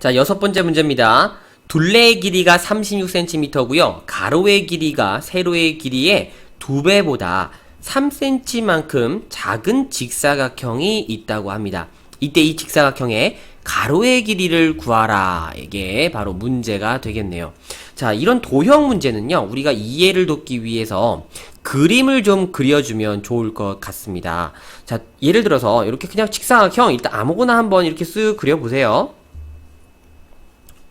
자, 여섯 번째 문제입니다. 둘레의 길이가 36cm고요. 가로의 길이가 세로의 길이의 2배보다 3cm만큼 작은 직사각형이 있다고 합니다. 이때 이 직사각형의 가로의 길이를 구하라. 이게 바로 문제가 되겠네요. 자, 이런 도형 문제는요, 우리가 이해를 돕기 위해서 그림을 좀 그려주면 좋을 것 같습니다. 자, 예를 들어서 이렇게 그냥 직사각형 일단 아무거나 한번 이렇게 쓱 그려보세요.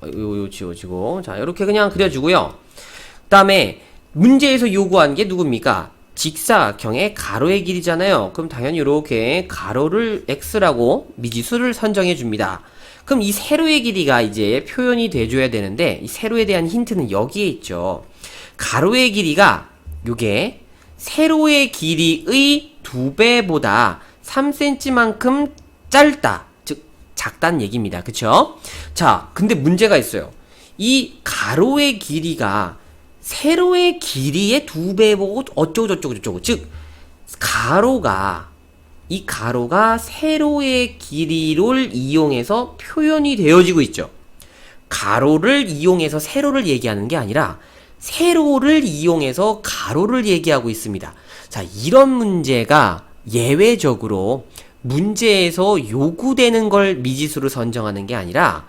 요 지워지고, 자, 이렇게 그냥 그려주고요. 그 다음에 문제에서 요구한 게 누굽니까? 직사각형의 가로의 길이잖아요. 그럼 당연히 이렇게 가로를 x라고 미지수를 선정해 줍니다. 그럼 이 세로의 길이가 이제 표현이 돼줘야 되는데, 이 세로에 대한 힌트는 여기에 있죠. 가로의 길이가 요게 세로의 길이의 2배보다 3cm만큼 짧다. 즉 작다는 얘기입니다. 그쵸? 자, 근데 문제가 있어요. 이 가로의 길이가 세로의 길이의 2배보고 어쩌고저쩌고. 즉 이 가로가 세로의 길이를 이용해서 표현이 되어지고 있죠. 가로를 이용해서 세로를 얘기하는 게 아니라 세로를 이용해서 가로를 얘기하고 있습니다. 자, 이런 문제가 예외적으로 문제에서 요구되는 걸 미지수로 선정하는 게 아니라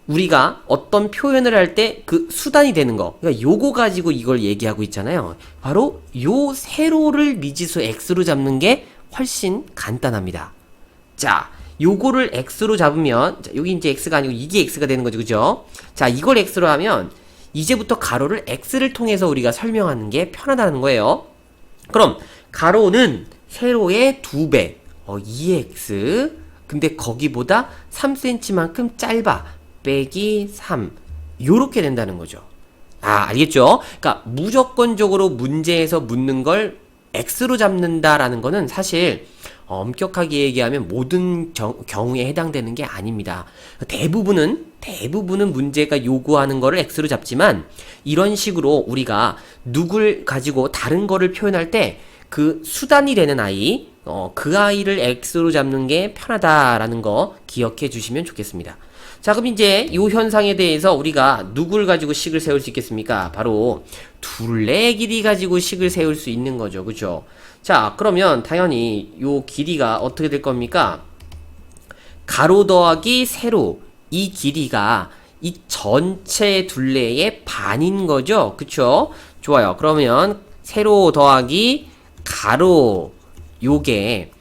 우리가 어떤 표현을 할 때 그 수단이 되는 거, 그러니까 요거 가지고 이걸 얘기하고 있잖아요. 바로 요 세로를 미지수 x로 잡는 게 훨씬 간단합니다. 자, 요거를 x로 잡으면, 자, 여기 이제 x가 아니고 이게 x가 되는 거죠. 그죠? 자, 이걸 x로 하면 이제부터 가로를 x를 통해서 우리가 설명하는 게 편하다는 거예요. 그럼 가로는 세로의 2배, 2x. 근데 거기보다 3cm만큼 짧아. 빼기 3. 요렇게 된다는 거죠. 아, 알겠죠? 그러니까 무조건적으로 문제에서 묻는 걸 x로 잡는다라는 거는 사실 엄격하게 얘기하면 모든 경우에 해당되는 게 아닙니다. 대부분은 문제가 요구하는 거를 x로 잡지만 이런 식으로 우리가 누굴 가지고 다른 거를 표현할 때 그 수단이 되는 아이, 그 아이를 x로 잡는 게 편하다라는 거 기억해 주시면 좋겠습니다. 자, 그럼 이제 이 현상에 대해서 우리가 누굴 가지고 식을 세울 수 있겠습니까? 바로 둘레의 길이 가지고 식을 세울 수 있는 거죠. 그죠? 자, 그러면 당연히 이 길이가 어떻게 될 겁니까? 가로 더하기 세로, 이 길이가 이 전체 둘레의 반인 거죠. 그쵸? 좋아요. 그러면 세로 더하기 가로, 요게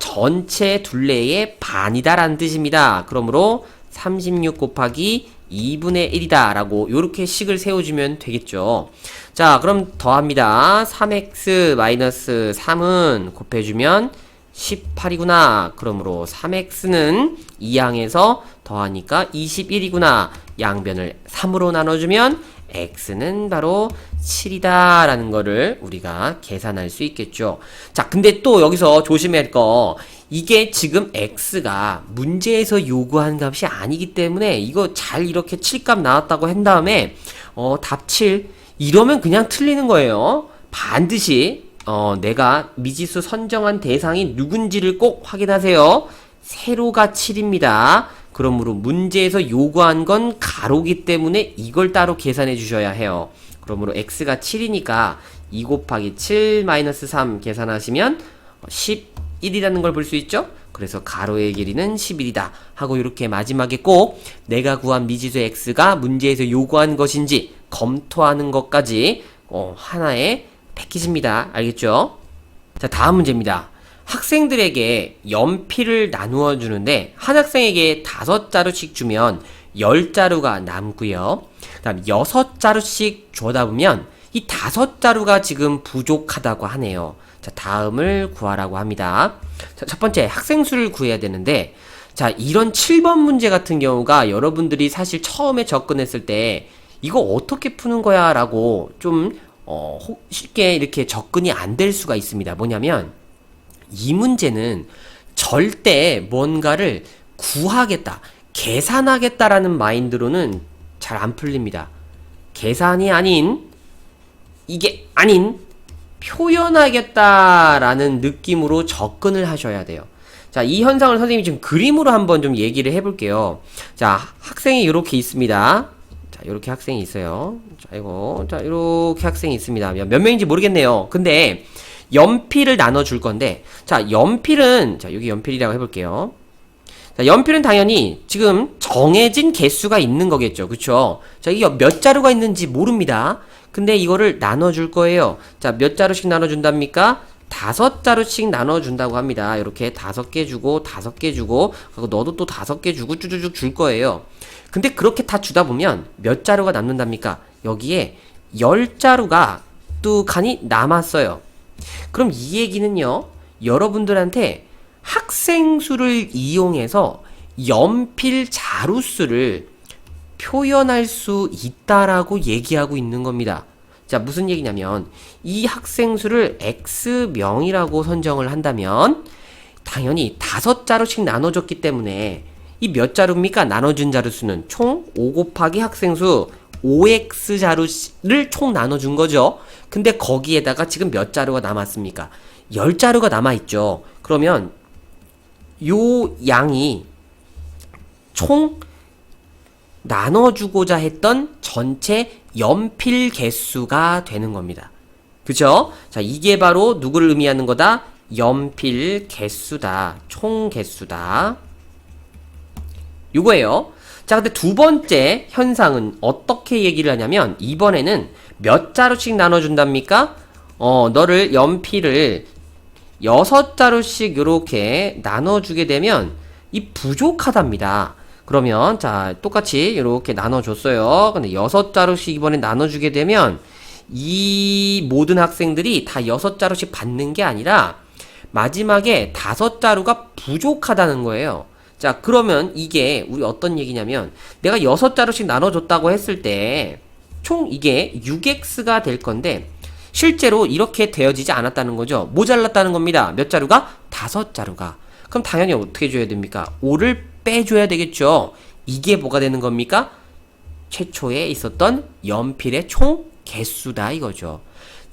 전체 둘레의 반이다라는 뜻입니다. 그러므로 36 곱하기 2분의 1이다 라고 요렇게 식을 세워주면 되겠죠. 자, 그럼 더합니다. 3x 마이너스 3은 곱해주면 18이구나. 그러므로 3x는 2항에서 더하니까 21이구나. 양변을 3으로 나눠주면 x는 바로 7이다 라는 거를 우리가 계산할 수 있겠죠. 자, 근데 또 여기서 조심해야 할 거, 이게 지금 x가 문제에서 요구한 값이 아니기 때문에 이거 잘 이렇게 7값 나왔다고 한 다음에 답 7 이러면 그냥 틀리는 거예요. 반드시 내가 미지수 선정한 대상이 누군지를 꼭 확인하세요. 세로가 7입니다. 그러므로 문제에서 요구한 건 가로기 때문에 이걸 따로 계산해 주셔야 해요. 그러므로 x가 7이니까 2 곱하기 7 마이너스 3 계산하시면 11이라는 걸 볼 수 있죠? 그래서 가로의 길이는 11이다 하고 이렇게 마지막에 꼭 내가 구한 미지수 x가 문제에서 요구한 것인지 검토하는 것까지 하나의 패키지입니다. 알겠죠? 자, 다음 문제입니다. 학생들에게 연필을 나누어 주는데 한 학생에게 5자루씩 주면 10자루가 남고요. 그 다음 6자루씩 주다 보면 이 5자루가 지금 부족하다고 하네요. 자, 다음을 구하라고 합니다. 자, 첫 번째 학생 수를 구해야 되는데, 자, 이런 7번 문제 같은 경우가 여러분들이 사실 처음에 접근했을 때 이거 어떻게 푸는 거야 라고 좀 쉽게 이렇게 접근이 안 될 수가 있습니다. 뭐냐면 이 문제는 절대 뭔가를 구하겠다, 계산하겠다라는 마인드로는 잘 안 풀립니다. 계산이 아닌, 이게 아닌 표현하겠다라는 느낌으로 접근을 하셔야 돼요. 자, 이 현상을 선생님이 지금 그림으로 한번 좀 얘기를 해볼게요. 자, 학생이 이렇게 있습니다. 자, 이렇게 학생이 있어요. 자, 이렇게 학생이 있습니다. 몇 명인지 모르겠네요. 근데 연필을 나눠줄 건데, 자, 연필은, 자, 여기 연필이라고 해볼게요. 자, 연필은 당연히 지금 정해진 개수가 있는 거겠죠. 그쵸? 자, 이게 몇 자루가 있는지 모릅니다. 근데 이거를 나눠줄 거예요. 자, 몇 자루씩 나눠준답니까? 5자루씩 나눠준다고 합니다. 이렇게 5개 주고, 5개 주고, 그리고 너도 또 5개 주고, 쭈쭈쭈 줄 거예요. 근데 그렇게 다 주다 보면 몇 자루가 남는답니까? 여기에 10자루가 뚝하니 남았어요. 그럼 이 얘기는요, 여러분들한테 학생 수를 이용해서 연필 자루수를 표현할 수 있다라고 얘기하고 있는 겁니다. 자, 무슨 얘기냐면 이 학생 수를 X명이라고 선정을 한다면 당연히 5자루씩 나눠줬기 때문에 이 몇 자루입니까? 나눠준 자루 수는 총 5 곱하기 학생 수 5X 자루를 총 나눠준 거죠. 근데 거기에다가 지금 몇 자루가 남았습니까? 10자루가 남아있죠. 그러면 요 양이 총 나눠주고자 했던 전체 연필 개수가 되는 겁니다. 그죠? 자, 이게 바로 누구를 의미하는 거다? 연필 개수다. 총 개수다. 요거예요. 자, 근데 두 번째 현상은 어떻게 얘기를 하냐면 이번에는 몇 자루씩 나눠준답니까? 너를 연필을 6자루씩 이렇게 나눠주게 되면 이 부족하답니다. 그러면 자, 똑같이 이렇게 나눠줬어요. 근데 6자루씩 이번에 나눠주게 되면 이 모든 학생들이 다 6자루씩 받는 게 아니라 마지막에 5자루가 부족하다는 거예요. 자, 그러면 이게 우리 어떤 얘기냐면 내가 6자루씩 나눠줬다고 했을 때 총 이게 6x가 될 건데 실제로 이렇게 되어지지 않았다는 거죠. 모자랐다는 겁니다. 몇 자루가? 5자루가. 그럼 당연히 어떻게 줘야 됩니까? 5를 빼줘야 되겠죠. 이게 뭐가 되는 겁니까? 최초에 있었던 연필의 총 개수다 이거죠.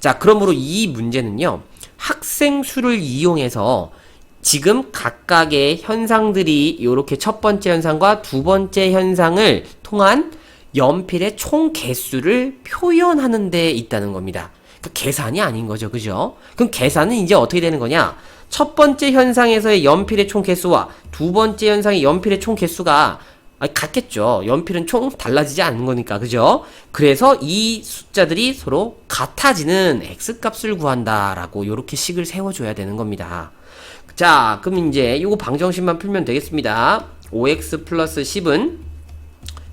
자, 그러므로 이 문제는요, 학생 수를 이용해서 지금 각각의 현상들이 이렇게 첫 번째 현상과 두 번째 현상을 통한 연필의 총 개수를 표현하는 데 있다는 겁니다. 그러니까 계산이 아닌 거죠. 그죠? 그럼 계산은 이제 어떻게 되는 거냐? 첫 번째 현상에서의 연필의 총 개수와 두 번째 현상의 연필의 총 개수가 같겠죠. 연필은 총 달라지지 않는 거니까. 그죠? 그래서 이 숫자들이 서로 같아지는 x값을 구한다라고 이렇게 식을 세워줘야 되는 겁니다. 자, 그럼 이제 이거 방정식만 풀면 되겠습니다. 5x 플러스 10은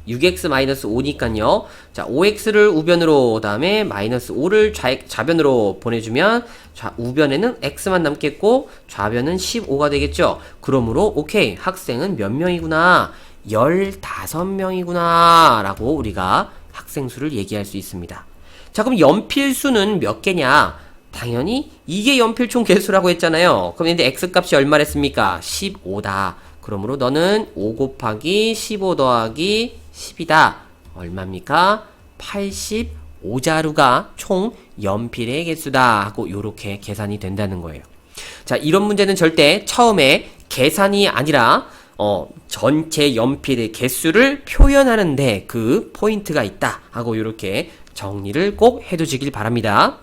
6x 마이너스 5니까요. 자, 5x를 우변으로, 다음에 마이너스 5를 좌변으로 보내주면, 우변에는 x만 남겠고, 좌변은 15가 되겠죠. 그러므로, 오케이, 학생은 몇 명이구나. 15명이구나. 라고 우리가 학생 수를 얘기할 수 있습니다. 자, 그럼 연필 수는 몇 개냐? 당연히 이게 연필 총 개수라고 했잖아요. 그럼 근데 x값이 얼마랬습니까? 15다. 그러므로 너는 5 곱하기 15 더하기 10이다. 얼마입니까? 85자루가 총 연필의 개수다 하고 요렇게 계산이 된다는 거예요. 자, 이런 문제는 절대 처음에 계산이 아니라 전체 연필의 개수를 표현하는데 그 포인트가 있다 하고 요렇게 정리를 꼭 해두시길 바랍니다.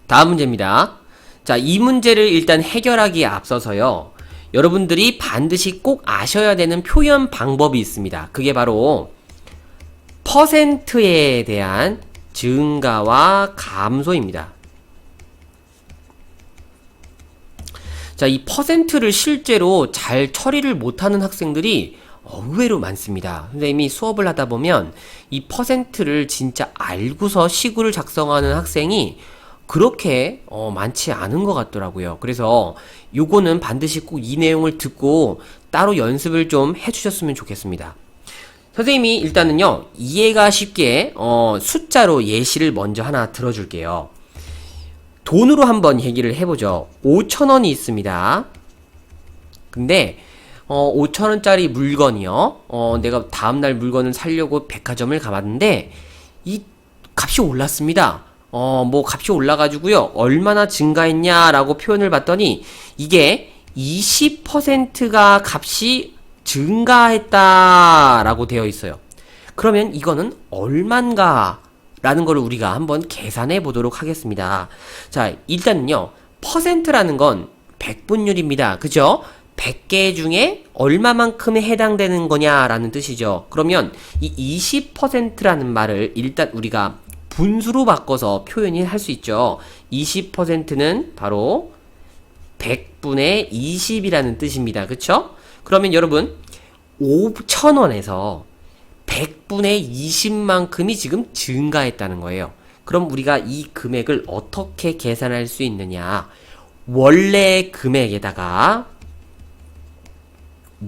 다음 문제입니다. 자, 이 문제를 일단 해결하기에 앞서서요, 여러분들이 반드시 꼭 아셔야 되는 표현 방법이 있습니다. 그게 바로 퍼센트에 대한 증가와 감소입니다. 자, 이 퍼센트를 실제로 잘 처리를 못하는 학생들이 의외로 많습니다. 선생님이 수업을 하다 보면 이 퍼센트를 진짜 알고서 시구를 작성하는 학생이 그렇게 많지 않은 것 같더라고요. 그래서 요거는 반드시 꼭 이 내용을 듣고 따로 연습을 좀 해주셨으면 좋겠습니다. 선생님이 일단은요, 이해가 쉽게 숫자로 예시를 먼저 하나 들어줄게요. 돈으로 한번 얘기를 해보죠. 5,000원이 있습니다. 근데 5,000원짜리 물건이요, 내가 다음날 물건을 사려고 백화점을 가봤는데 이 값이 올랐습니다. 뭐 값이 올라가지고요, 얼마나 증가했냐라고 표현을 봤더니 이게 20%가 값이 증가했다라고 되어 있어요. 그러면 이거는 얼만가? 라는 걸 우리가 한번 계산해 보도록 하겠습니다. 자, 일단은요, 퍼센트라는 건 백분율입니다. 그죠? 100개 중에 얼마만큼에 해당되는 거냐라는 뜻이죠. 그러면 이 20%라는 말을 일단 우리가 분수로 바꿔서 표현이 할 수 있죠. 20%는 바로 100분의 20이라는 뜻입니다. 그쵸? 그러면 여러분 5,000원에서 100분의 20만큼이 지금 증가했다는 거예요. 그럼 우리가 이 금액을 어떻게 계산할 수 있느냐? 원래 금액에다가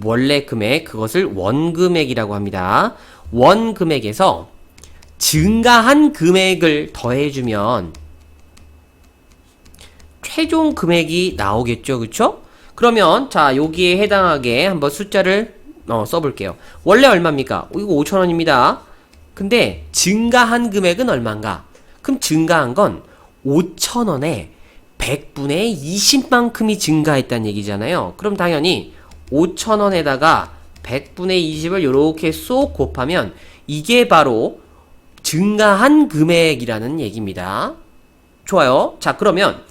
원래 금액, 그것을 원금액이라고 합니다. 원금액에서 증가한 금액을 더해주면 최종 금액이 나오겠죠. 그쵸? 그러면 자, 여기에 해당하게 한번 숫자를 써볼게요. 원래 얼마입니까? 이거 5,000원입니다. 근데 증가한 금액은 얼마인가? 그럼 증가한 건 5,000원에 100분의 20만큼이 증가했다는 얘기잖아요. 그럼 당연히 5,000원에다가 100분의 20을 이렇게 쏙 곱하면 이게 바로 증가한 금액이라는 얘기입니다. 좋아요. 자, 그러면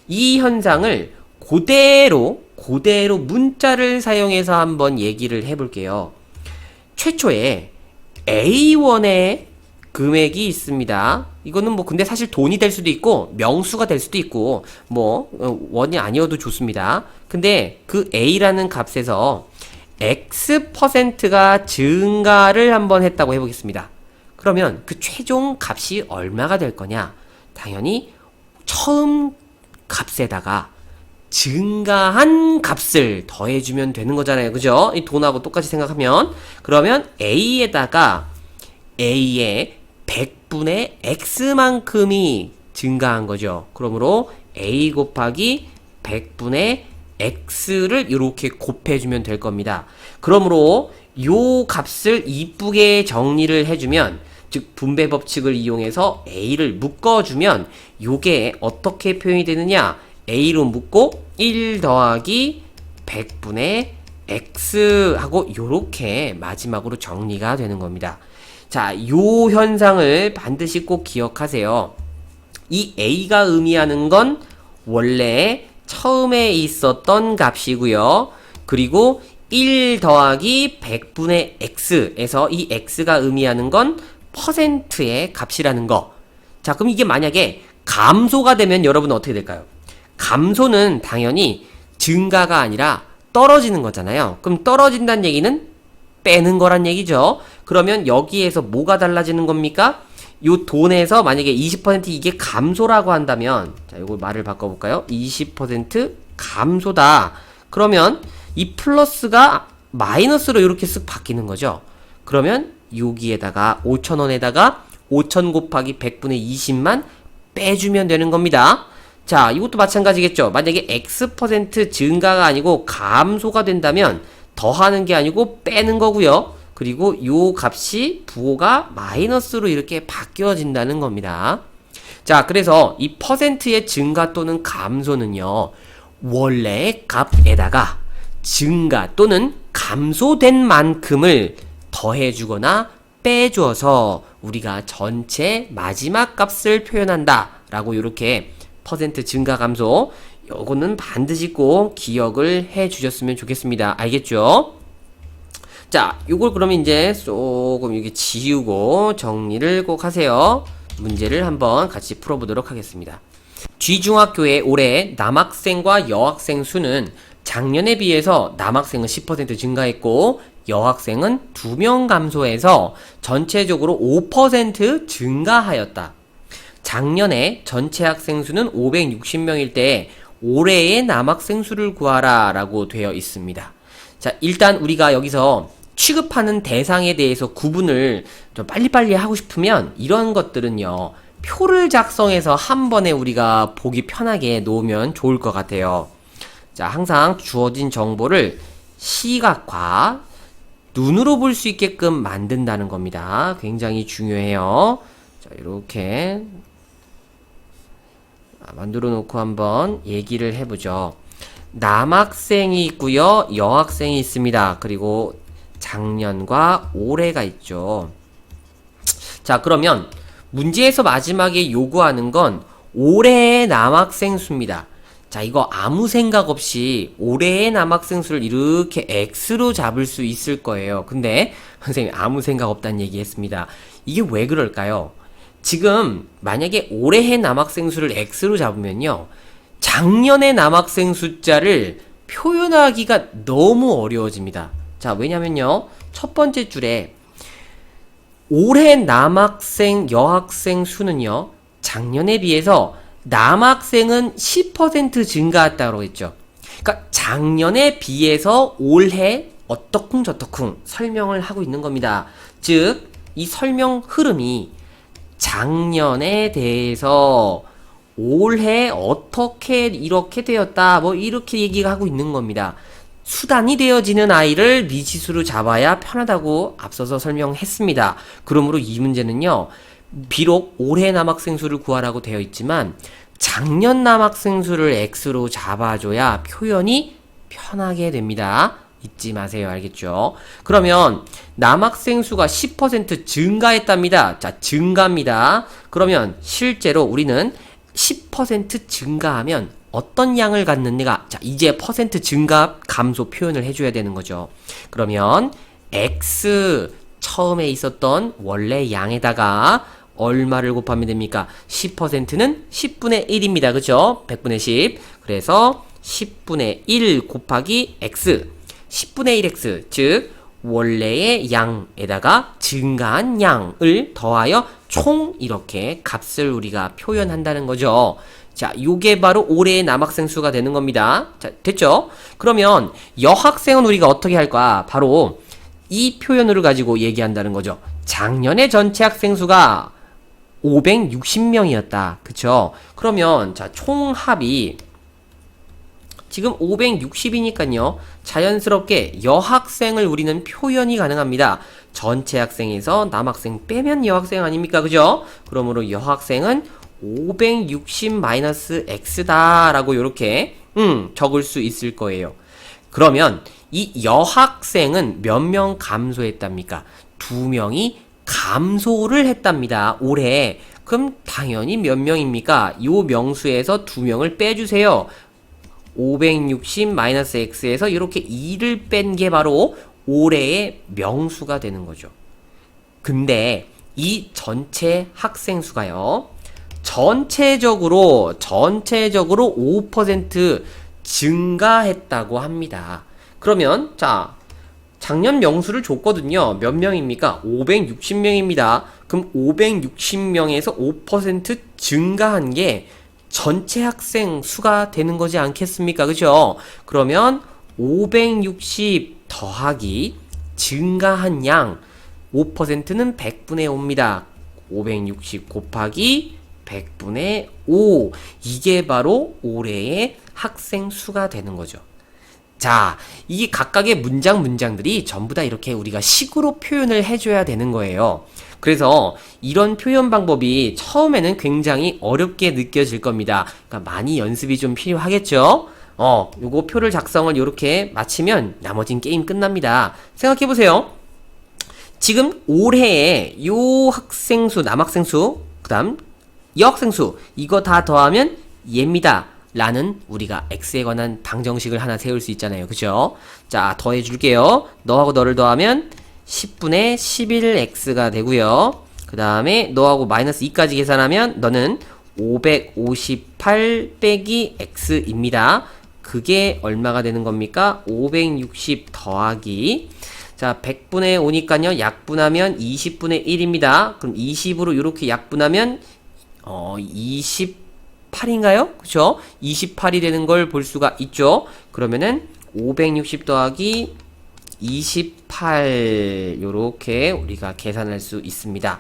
이 현상을 그대로 문자를 사용해서 한번 얘기를 해볼게요. 최초에 A1의 금액이 있습니다. 이거는 뭐 근데 사실 돈이 될 수도 있고 명수가 될 수도 있고 뭐 원이 아니어도 좋습니다. 근데 그 A라는 값에서 X%가 증가를 한번 했다고 해보겠습니다. 그러면 그 최종 값이 얼마가 될 거냐? 당연히 처음 값에다가 증가한 값을 더해주면 되는 거잖아요. 그죠? 이 돈하고 똑같이 생각하면 그러면 A에다가 A의 100분의 X만큼이 증가한 거죠. 그러므로 A 곱하기 100분의 X를 이렇게 곱해주면 될 겁니다. 그러므로 요 값을 이쁘게 정리를 해주면, 즉 분배 법칙을 이용해서 A를 묶어주면 요게 어떻게 표현이 되느냐? A로 묶고 1 더하기 100분의 X 하고 요렇게 마지막으로 정리가 되는 겁니다. 자, 요 현상을 반드시 꼭 기억하세요. 이 A가 의미하는 건 원래 처음에 있었던 값이고요. 그리고 1 더하기 100분의 X에서 이 X가 의미하는 건 퍼센트의 값이라는 거. 자, 그럼 이게 만약에 감소가 되면 여러분 어떻게 될까요? 감소는 당연히 증가가 아니라 떨어지는 거잖아요. 그럼 떨어진다는 얘기는 빼는 거란 얘기죠. 그러면 여기에서 뭐가 달라지는 겁니까? 요 돈에서 만약에 20% 이게 감소라고 한다면, 자, 요거 말을 바꿔볼까요? 20% 감소다. 그러면 이 플러스가 마이너스로 이렇게 쓱 바뀌는 거죠. 그러면 여기에다가 5,000원에다가 5,000 곱하기 100분의 20만 빼주면 되는 겁니다. 자, 이것도 마찬가지겠죠. 만약에 X% 증가가 아니고 감소가 된다면 더하는 게 아니고 빼는 거고요. 그리고 요 값이 부호가 마이너스로 이렇게 바뀌어진다는 겁니다. 자, 그래서 이 퍼센트의 증가 또는 감소는요, 원래의 값에다가 증가 또는 감소된 만큼을 더해주거나 빼줘서 우리가 전체 마지막 값을 표현한다 라고 이렇게 퍼센트 증가 감소, 요거는 반드시 꼭 기억을 해 주셨으면 좋겠습니다. 알겠죠? 자, 요걸 그러면 이제 조금 이렇게 지우고 정리를 꼭 하세요. 문제를 한번 같이 풀어보도록 하겠습니다. G중학교의 올해 남학생과 여학생 수는 작년에 비해서 남학생은 10% 증가했고 여학생은 2명 감소해서 전체적으로 5% 증가하였다. 작년에 전체 학생 수는 560명일 때 올해의 남학생 수를 구하라 라고 되어 있습니다. 자, 일단 우리가 여기서 취급하는 대상에 대해서 구분을 좀 빨리빨리 하고 싶으면 이런 것들은요, 표를 작성해서 한 번에 우리가 보기 편하게 놓으면 좋을 것 같아요. 자, 항상 주어진 정보를 시각화, 눈으로 볼 수 있게끔 만든다는 겁니다. 굉장히 중요해요. 자, 이렇게 만들어 놓고 한번 얘기를 해보죠. 남학생이 있고요. 여학생이 있습니다. 그리고 작년과 올해가 있죠. 자, 그러면 문제에서 마지막에 요구하는 건 올해의 남학생 수입니다. 자, 이거 아무 생각 없이 올해의 남학생 수를 이렇게 X로 잡을 수 있을 거예요. 근데 선생님 아무 생각 없다는 얘기 했습니다. 이게 왜 그럴까요? 지금 만약에 올해의 남학생 수를 X로 잡으면요, 작년의 남학생 숫자를 표현하기가 너무 어려워집니다. 자, 왜냐면요, 첫 번째 줄에 올해 남학생, 여학생 수는요, 작년에 비해서 남학생은 10% 증가했다고 했죠. 그러니까 작년에 비해서 올해 어떡쿵 저떡쿵 설명을 하고 있는 겁니다. 즉, 이 설명 흐름이 작년에 대해서 올해 어떻게 이렇게 되었다, 뭐 이렇게 얘기가 하고 있는 겁니다. 수단이 되어지는 아이를 미지수로 잡아야 편하다고 앞서서 설명했습니다. 그러므로 이 문제는요, 비록 올해 남학생 수를 구하라고 되어 있지만 작년 남학생 수를 X로 잡아줘야 표현이 편하게 됩니다. 잊지 마세요. 알겠죠? 그러면 남학생 수가 10% 증가했답니다. 자, 증가입니다. 그러면 실제로 우리는 10% 증가하면 어떤 양을 갖는가? 자, 이제 퍼센트 증가 감소 표현을 해줘야 되는 거죠. 그러면 X 처음에 있었던 원래 양에다가 얼마를 곱하면 됩니까? 10%는 10분의 1입니다. 그죠? 100분의 10. 그래서 10분의 1 곱하기 X. 10분의 1X. 즉, 원래의 양에다가 증가한 양을 더하여 총 이렇게 값을 우리가 표현한다는 거죠. 자, 요게 바로 올해의 남학생 수가 되는 겁니다. 자, 됐죠? 그러면 여학생은 우리가 어떻게 할까? 바로 이 표현을 가지고 얘기한다는 거죠. 작년에 전체 학생 수가 560명이었다. 그쵸? 그러면 자, 총합이 지금 560이니까요. 자연스럽게 여학생을 우리는 표현이 가능합니다. 전체 학생에서 남학생 빼면 여학생 아닙니까? 그죠? 그러므로 여학생은 560-x다 라고 이렇게 적을 수 있을 거예요. 그러면 이 여학생은 몇 명 감소했답니까? 2명이 감소를 했답니다. 올해. 그럼 당연히 몇 명입니까? 요 명수에서 2명을 빼주세요. 560-x에서 이렇게 2를 뺀 게 바로 올해의 명수가 되는 거죠. 근데 이 전체 학생 수가요, 전체적으로 5% 증가했다고 합니다. 그러면 자, 작년 명수를 줬거든요. 몇 명입니까? 560명입니다. 그럼 560명에서 5% 증가한 게 전체 학생 수가 되는 거지 않겠습니까? 그죠? 그러면 560 더하기 증가한 양 5%는 100분의 5입니다. 560 곱하기 100분의 5. 이게 바로 올해의 학생 수가 되는 거죠. 자, 이 각각의 문장들이 전부 다 이렇게 우리가 식으로 표현을 해줘야 되는 거예요. 그래서 이런 표현 방법이 처음에는 굉장히 어렵게 느껴질 겁니다. 그러니까 많이 연습이 좀 필요하겠죠? 요거 표를 작성을 이렇게 마치면 나머진 게임 끝납니다. 생각해보세요. 지금 올해의 요 학생 수, 남학생 수, 그 다음 여학생 수, 이거 다 더하면 얘입니다. 라는 우리가 x에 관한 방정식을 하나 세울 수 있잖아요. 그죠? 자, 더해줄게요. 너하고 너를 더하면 10분의 11x가 되고요. 그 다음에 너하고 마이너스 2까지 계산하면 너는 558 빼기 x입니다. 그게 얼마가 되는 겁니까? 560 더하기, 자, 100분의 5니까요. 약분하면 20분의 1입니다. 그럼 20으로 이렇게 약분하면 28인가요? 그쵸? 28이 되는 걸 볼 수가 있죠. 그러면은 560 더하기 28 요렇게 우리가 계산할 수 있습니다.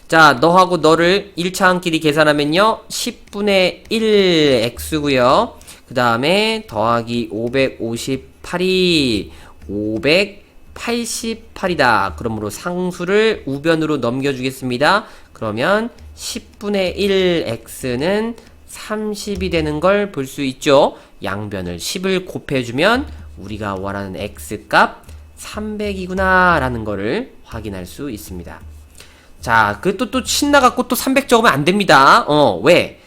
자, 너하고 너를 1차항끼리 계산하면요 10분의 1x고요 그 다음에 더하기 558이 588이다. 그러므로 상수를 우변으로 넘겨주겠습니다. 그러면 10분의 1x는 30이 되는 걸 볼 수 있죠. 양변을 10을 곱해주면 우리가 원하는 x값 300이구나 라는 거를 확인할 수 있습니다. 자, 또 신나갖고 또 300 적으면 안 됩니다. 왜?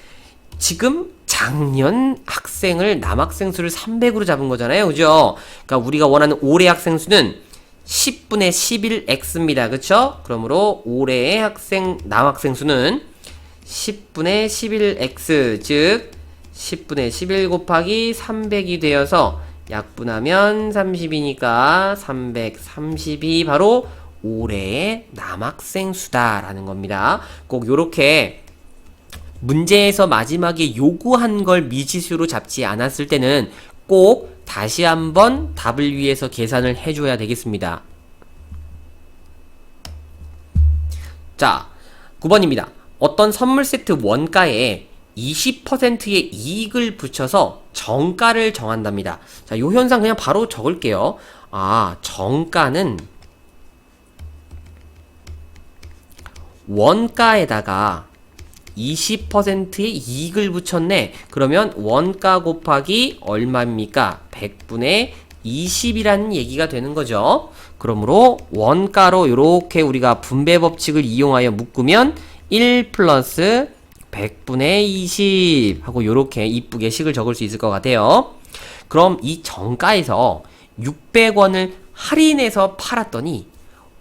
지금 작년 학생을 남학생 수를 300으로 잡은 거잖아요. 그죠? 그러니까 우리가 원하는 올해 학생 수는 10분의 11x입니다. 그쵸? 그러므로 올해의 남학생 수는 10분의 11x, 즉 10분의 11 곱하기 300이 되어서 약분하면 30이니까 330이 바로 올해의 남학생 수다라는 겁니다. 꼭 요렇게 문제에서 마지막에 요구한 걸 미지수로 잡지 않았을 때는 꼭 다시 한번 답을 위해서 계산을 해줘야 되겠습니다. 자, 9번입니다. 어떤 선물 세트 원가에 20%의 이익을 붙여서 정가를 정한답니다. 자, 요 현상 그냥 바로 적을게요. 정가는 원가에다가 20%의 이익을 붙였네. 그러면 원가 곱하기 얼마입니까? 100분의 20이라는 얘기가 되는 거죠. 그러므로 원가로 이렇게 우리가 분배 법칙을 이용하여 묶으면 1 플러스 100분의 20 하고 이렇게 이쁘게 식을 적을 수 있을 것 같아요. 그럼 이 정가에서 600원을 할인해서 팔았더니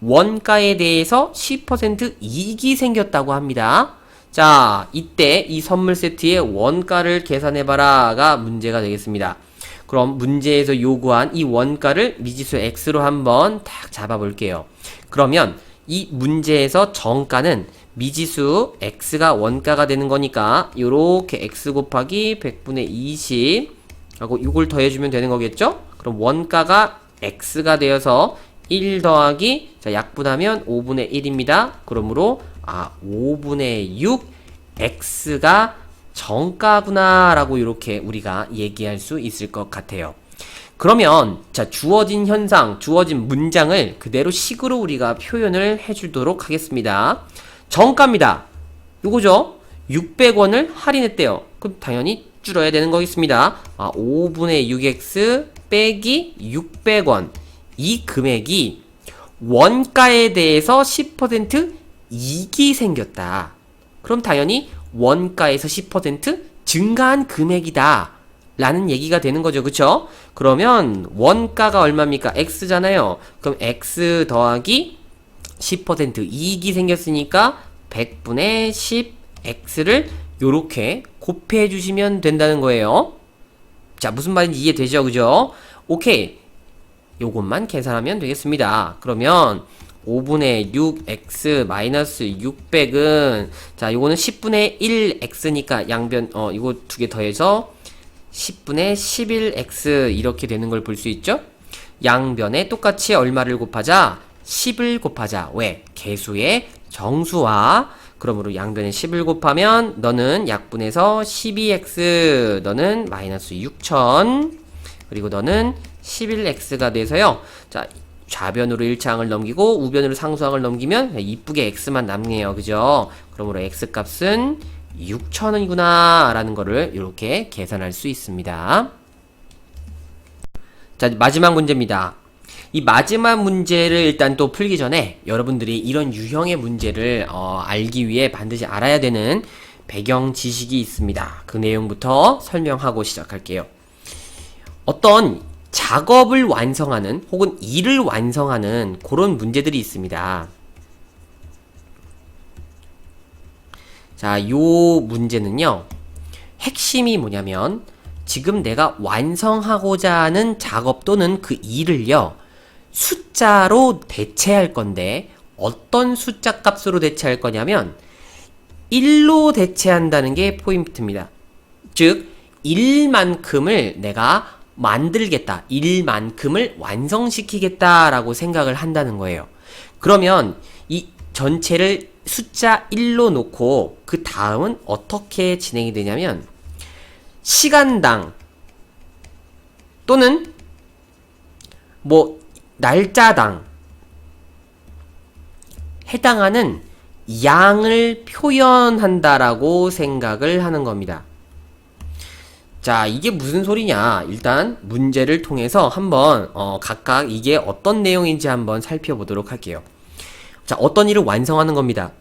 원가에 대해서 10% 이익이 생겼다고 합니다. 자, 이때 이 선물 세트의 원가를 계산해봐라가 문제가 되겠습니다. 그럼 문제에서 요구한 이 원가를 미지수 x로 한번 딱 잡아볼게요. 그러면 이 문제에서 정가는 미지수 x가 원가가 되는 거니까 요렇게 x 곱하기 100분의 20 하고 이걸 더해주면 되는 거겠죠? 그럼 원가가 x가 되어서 1 더하기 약분하면 5분의 1입니다. 그러므로 5분의 6 x가 정가구나 라고 이렇게 우리가 얘기할 수 있을 것 같아요. 그러면 주어진 현상, 주어진 문장을 그대로 식으로 우리가 표현을 해주도록 하겠습니다. 정가입니다. 요거죠? 600원을 할인했대요. 그럼 당연히 줄여야 되는 거겠습니다. 5분의 6x 빼기 600원. 이 금액이 원가에 대해서 10% 이익이 생겼다. 그럼 당연히 원가에서 10% 증가한 금액이다 라는 얘기가 되는 거죠. 그쵸? 그러면 원가가 얼마입니까? x잖아요. 그럼 x 더하기 10% 이익이 생겼으니까 100분의 10x를 요렇게 곱해 주시면 된다는 거예요. 자, 무슨 말인지 이해되죠? 그죠? 오케이. 요것만 계산하면 되겠습니다. 그러면 5분의 6x 마이너스 600은 요거는 10분의 1x니까 양변 이거 두 개 더해서 10분의 11x 이렇게 되는 걸 볼 수 있죠? 양변에 똑같이 얼마를 곱하자? 10을 곱하자. 왜? 개수의 정수와 그러므로 양변에 10을 곱하면 너는 약분해서 12x 너는 마이너스 6000 그리고 너는 11x가 돼서요. 자, 좌변으로 1차항을 넘기고 우변으로 상수항을 넘기면 이쁘게 x만 남네요. 그죠? 그러므로 x값은 6000원이구나 라는 거를 이렇게 계산할 수 있습니다. 자, 마지막 문제입니다. 이 마지막 문제를 일단 또 풀기 전에 여러분들이 이런 유형의 문제를 알기 위해 반드시 알아야 되는 배경 지식이 있습니다. 그 내용부터 설명하고 시작할게요. 어떤 작업을 완성하는 혹은 일을 완성하는 그런 문제들이 있습니다. 자, 요 문제는요. 핵심이 뭐냐면 지금 내가 완성하고자 하는 작업 또는 그 일을요. 숫자로 대체할 건데 어떤 숫자 값으로 대체할 거냐면 1로 대체한다는 게 포인트입니다. 즉 1만큼을 내가 만들겠다. 1만큼을 완성시키겠다라고 생각을 한다는 거예요. 그러면 이 전체를 숫자 1로 놓고 그 다음은 어떻게 진행이 되냐면 시간당 또는 날짜당 해당하는 양을 표현한다라고 생각을 하는 겁니다. 자, 이게 무슨 소리냐? 일단 문제를 통해서 한번 각각 이게 어떤 내용인지 한번 살펴보도록 할게요. 자, 어떤 일을 완성하는 겁니다.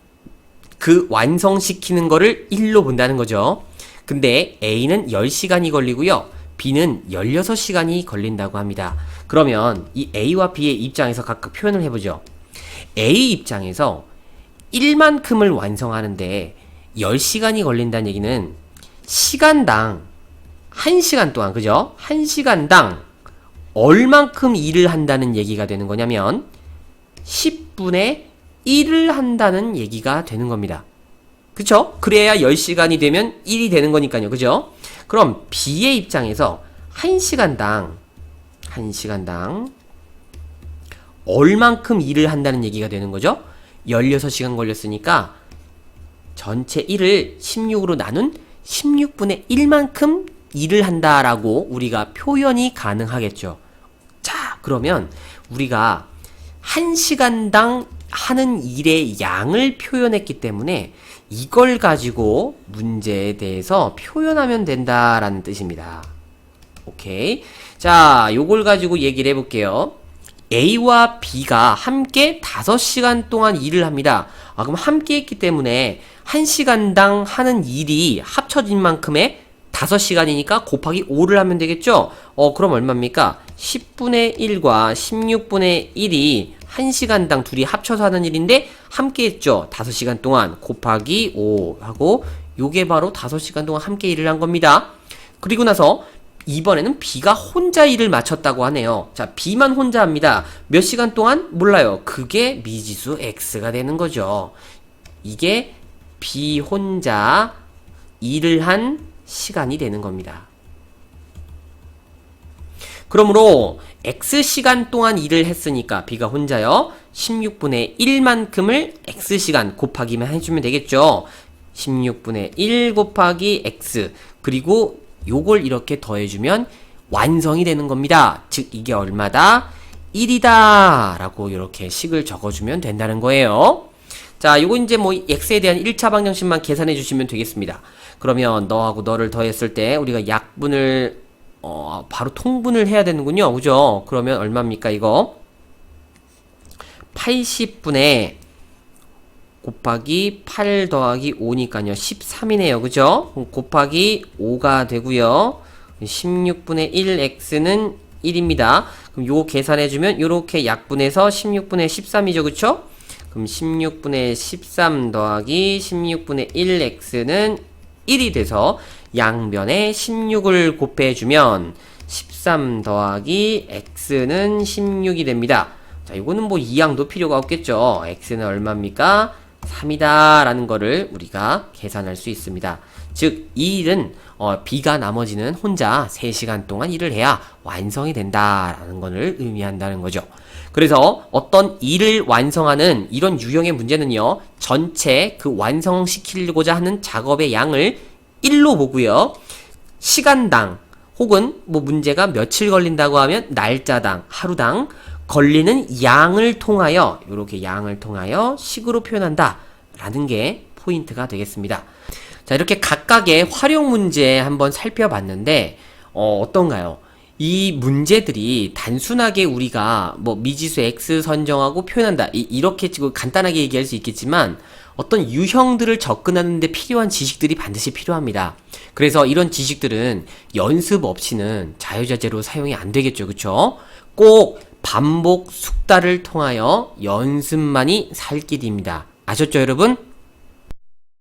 그 완성시키는 거를 1로 본다는 거죠. 근데 A는 10시간이 걸리고요. B는 16시간이 걸린다고 합니다. 그러면 이 A와 B의 입장에서 각각 표현을 해보죠. A 입장에서 1만큼을 완성하는데 10시간이 걸린다는 얘기는 시간당 1시간 동안, 그죠? 1시간당 얼만큼 일을 한다는 얘기가 되는 거냐면 10분의 1을 한다는 얘기가 되는 겁니다. 그쵸? 그래야 10시간이 되면 1이 되는 거니까요. 그죠? 그럼 B의 입장에서 1시간당 얼만큼 일을 한다는 얘기가 되는 거죠? 16시간 걸렸으니까 전체 1을 16으로 나눈 16분의 1만큼 일을 한다라고 우리가 표현이 가능하겠죠. 자, 그러면 우리가 1시간당 하는 일의 양을 표현했기 때문에 이걸 가지고 문제에 대해서 표현하면 된다라는 뜻입니다. 오케이. 자, 요걸 가지고 얘기를 해볼게요. A와 B가 함께 5시간 동안 일을 합니다. 그럼 함께 했기 때문에 1시간당 하는 일이 합쳐진 만큼의 5시간이니까 곱하기 5를 하면 되겠죠? 그럼 얼마입니까? 10분의 1과 16분의 1이 1시간당 둘이 합쳐서 하는 일인데 함께 했죠? 5시간 동안 곱하기 5 하고 요게 바로 5시간 동안 함께 일을 한 겁니다. 그리고 나서 이번에는 B가 혼자 일을 마쳤다고 하네요. 자, B만 혼자 합니다. 몇 시간 동안? 몰라요. 그게 미지수 X가 되는 거죠. 이게 B 혼자 일을 한 시간이 되는 겁니다. 그러므로 X시간 동안 일을 했으니까 B가 혼자요. 16분의 1만큼을 X시간 곱하기만 해주면 되겠죠. 16분의 1 곱하기 X 그리고 요걸 이렇게 더해주면 완성이 되는 겁니다. 즉 이게 얼마다? 1이다 라고 이렇게 식을 적어주면 된다는 거예요. 자, 요거 이제 뭐 X에 대한 1차 방정식만 계산해 주시면 되겠습니다. 그러면 너하고 너를 더했을 때 우리가 약분을 바로 통분을 해야 되는군요. 그죠? 그러면 얼마입니까 이거? 80분의 곱하기 8 더하기 5니까요 13이네요. 그죠? 곱하기 5가 되고요 16분의 1x는 1입니다. 그럼 요거 계산해주면 요렇게 약분해서 16분의 13이죠. 그쵸? 그럼 16분의 13 더하기 16분의 1x는 1이 돼서 양변에 16을 곱해주면 13 더하기 x는 16이 됩니다. 자, 이거는 뭐 이항도 필요가 없겠죠. x는 얼마입니까? 3이다 라는 거를 우리가 계산할 수 있습니다. 즉, 이 일은 B가 나머지는 혼자 3시간 동안 일을 해야 완성이 된다라는 것을 의미한다는 거죠. 그래서 어떤 일을 완성하는 이런 유형의 문제는요, 전체 그 완성시키려고자 하는 작업의 양을 1로 보고요, 시간당 혹은 뭐 문제가 며칠 걸린다고 하면 날짜당, 하루당 걸리는 양을 통하여 이렇게 양을 통하여 식으로 표현한다 라는 게 포인트가 되겠습니다. 자, 이렇게 각각의 활용 문제 한번 살펴봤는데 어떤가요? 이 문제들이 단순하게 우리가 뭐 미지수 X 선정하고 표현한다 이렇게 지금 간단하게 얘기할 수 있겠지만 어떤 유형들을 접근하는 데 필요한 지식들이 반드시 필요합니다. 그래서 이런 지식들은 연습 없이는 자유자재로 사용이 안 되겠죠. 그쵸? 꼭 반복 숙달을 통하여 연습만이 살 길입니다. 아셨죠, 여러분?